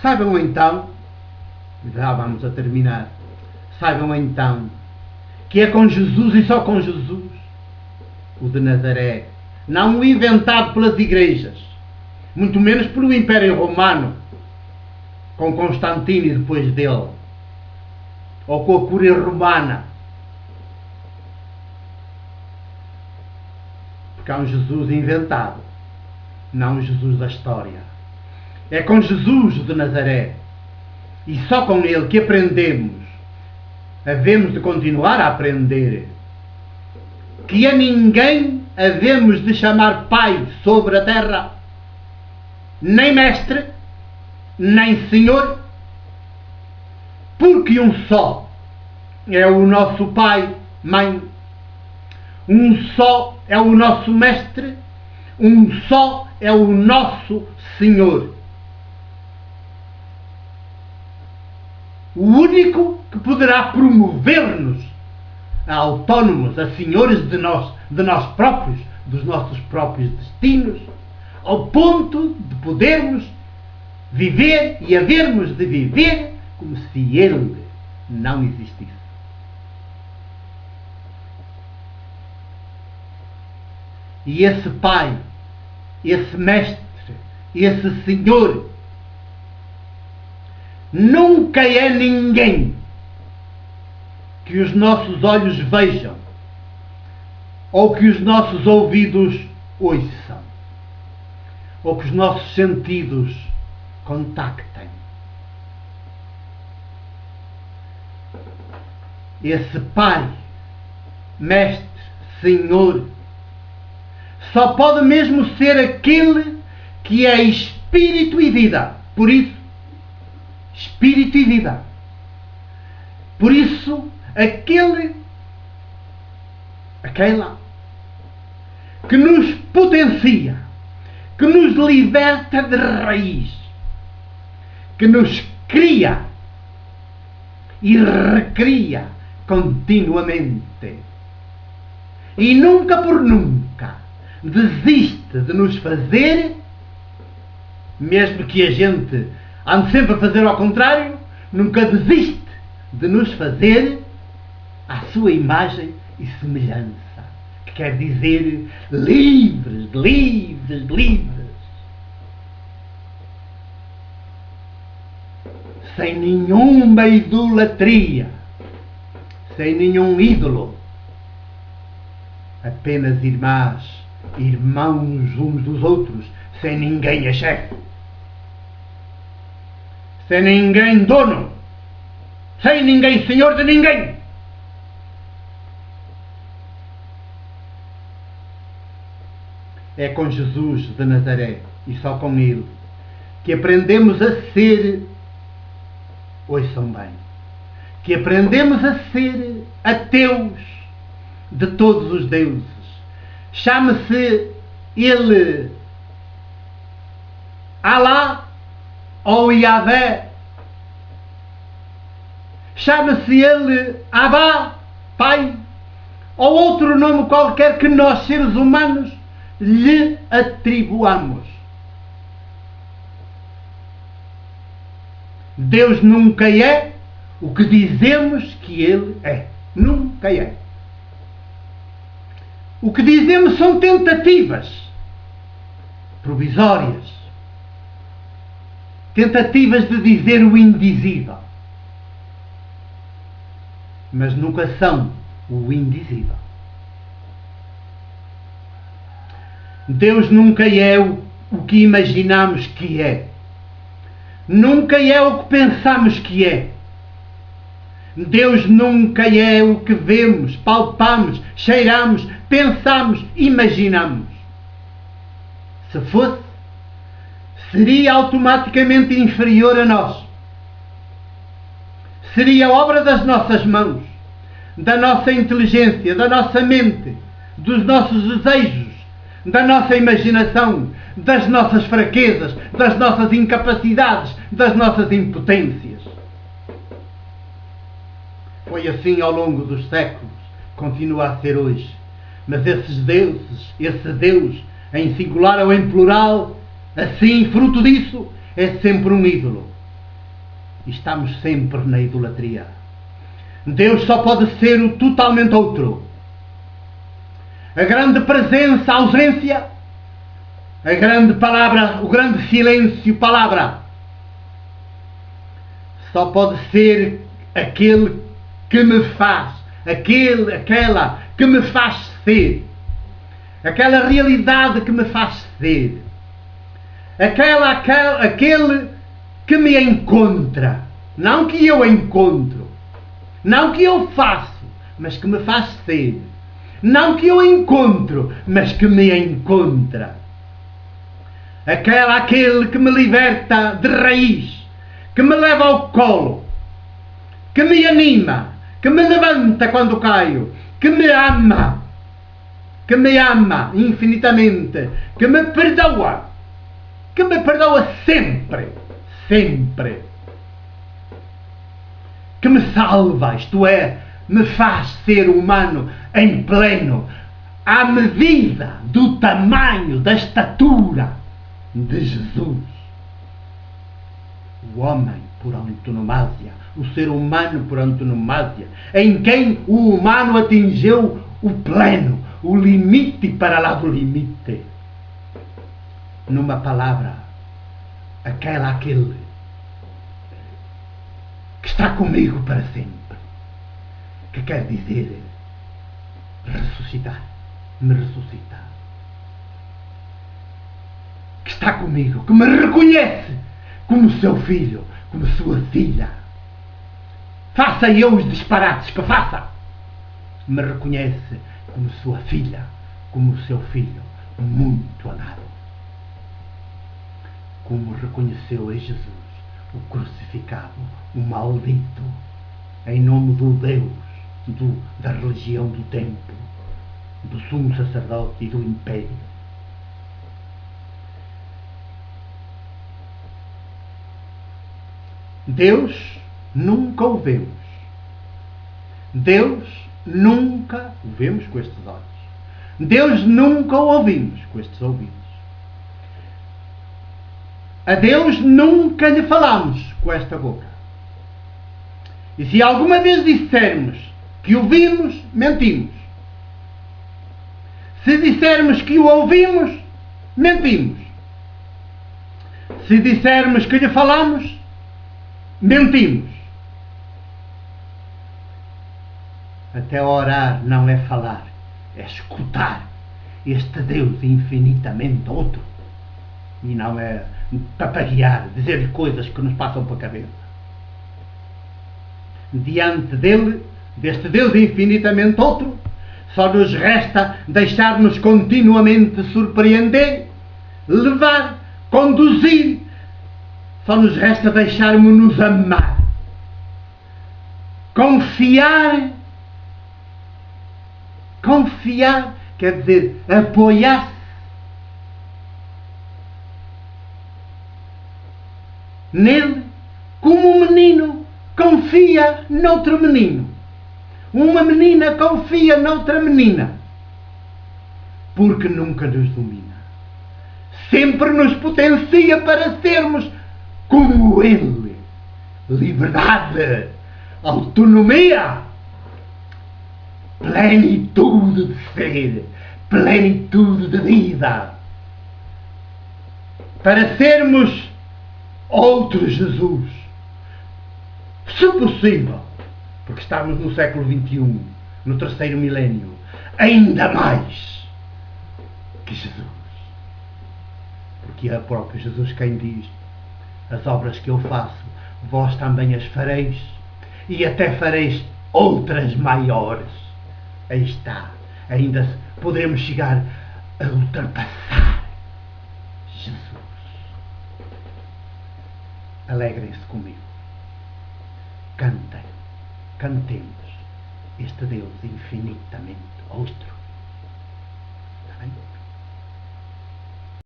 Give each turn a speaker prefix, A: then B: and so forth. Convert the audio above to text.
A: Saibam então, já vamos a terminar, saibam então que é com Jesus e só com Jesus, o de Nazaré, não o inventado pelas igrejas, muito menos pelo Império Romano, com Constantino e depois dele, ou com a Cúria Romana. Porque há um Jesus inventado, não o Jesus da história. É com Jesus de Nazaré, e só com ele que aprendemos, havemos de continuar a aprender, que a ninguém havemos de chamar Pai sobre a terra, nem Mestre, nem Senhor, porque um só é o nosso Pai, Mãe, um só é o nosso Mestre, um só é o nosso Senhor. O único que poderá promover-nos a autónomos, a senhores de nós próprios, dos nossos próprios destinos, ao ponto de podermos viver e havermos de viver como se Ele não existisse. E esse Pai, esse Mestre, esse Senhor, nunca é ninguém que os nossos olhos vejam ou que os nossos ouvidos ouçam ou que os nossos sentidos contactem. Esse Pai, Mestre, Senhor, só pode mesmo ser aquele que é Espírito e vida. Por isso, Espírito e vida. Por isso, aquela que nos potencia, que nos liberta de raiz, que nos cria e recria continuamente e nunca por nunca desiste de nos fazer, mesmo que a gente ande sempre a fazer ao contrário, nunca desiste de nos fazer à sua imagem e semelhança, que quer dizer livres, livres, livres, sem nenhuma idolatria, sem nenhum ídolo, apenas irmãos uns dos outros, sem ninguém a chefe, sem ninguém dono, sem ninguém senhor de ninguém. É com Jesus de Nazaré e só com Ele que aprendemos a ser, ouçam bem, que aprendemos a ser ateus de todos os deuses. Chame-se Ele Alá ou Yahvé. Chama-se Ele Abá, Pai, ou outro nome qualquer que nós, seres humanos, lhe atribuamos. Deus nunca é o que dizemos que Ele é. Nunca é. O que dizemos são tentativas provisórias. Tentativas de dizer o indizível. Mas nunca são o indizível. Deus nunca é o que imaginamos que é. Nunca é o que pensamos que é. Deus nunca é o que vemos, palpamos, cheiramos, pensamos, imaginamos. Se fosse, seria automaticamente inferior a nós. Seria obra das nossas mãos, da nossa inteligência, da nossa mente, dos nossos desejos, da nossa imaginação, das nossas fraquezas, das nossas incapacidades, das nossas impotências. Foi assim ao longo dos séculos, continua a ser hoje. Mas esses deuses, esse Deus, em singular ou em plural, assim, fruto disso, é sempre um ídolo. e estamos sempre na idolatria. Deus só pode ser o totalmente outro. A grande presença, a ausência, a grande palavra, o grande silêncio, palavra. Só pode ser aquele que me faz, aquela que me faz ser, aquela realidade que me faz ser, aquele que me encontra, não que eu encontro, não que eu faço, mas que me faz ser, não que eu encontro, mas que me encontra, aquele que me liberta de raiz, que me leva ao colo, que me anima, que me levanta quando caio, que me ama infinitamente, que me perdoa sempre, sempre, que me salva, isto é, me faz ser humano em pleno, à medida do tamanho, da estatura de Jesus. O homem por antonomasia, o ser humano por antonomasia, em quem o humano atingiu o pleno, o limite para lá do limite. Numa palavra, aquele que está comigo para sempre, que quer dizer ressuscitar, me ressuscita, que está comigo, que me reconhece como seu filho, como sua filha. Faça eu os disparates que faça, me reconhece como sua filha, como seu filho muito amado. Como reconheceu a Jesus, o crucificado, o maldito, em nome do Deus, da religião do templo, do sumo sacerdote e do império. Deus nunca o vemos. Deus nunca o vemos com estes olhos. Deus nunca o ouvimos com estes ouvidos. A Deus nunca lhe falamos com esta boca. E se alguma vez dissermos que o vimos, mentimos. Se dissermos que o ouvimos, mentimos. Se dissermos que lhe falamos, mentimos. Até orar não é falar, é escutar este Deus infinitamente outro. E não é papaguear, dizer coisas que nos passam pela cabeça. Diante dele, deste Deus infinitamente outro, só nos resta deixar-nos continuamente surpreender, levar, conduzir. Só nos resta deixarmos-nos amar, confiar, quer dizer, apoiar-se nele, como um menino confia noutro menino, uma menina confia noutra menina, porque nunca nos domina, sempre nos potencia para sermos como ele. Liberdade, autonomia, plenitude de ser, plenitude de vida, para sermos outro Jesus, se possível, porque estamos no século XXI, no terceiro milénio, ainda mais que Jesus, porque é o próprio Jesus quem diz: as obras que eu faço, vós também as fareis, e até fareis outras maiores. Aí está, ainda podemos chegar a ultrapassar Jesus. Alegrem-se comigo, cantem, cantemos este Deus infinitamente outro.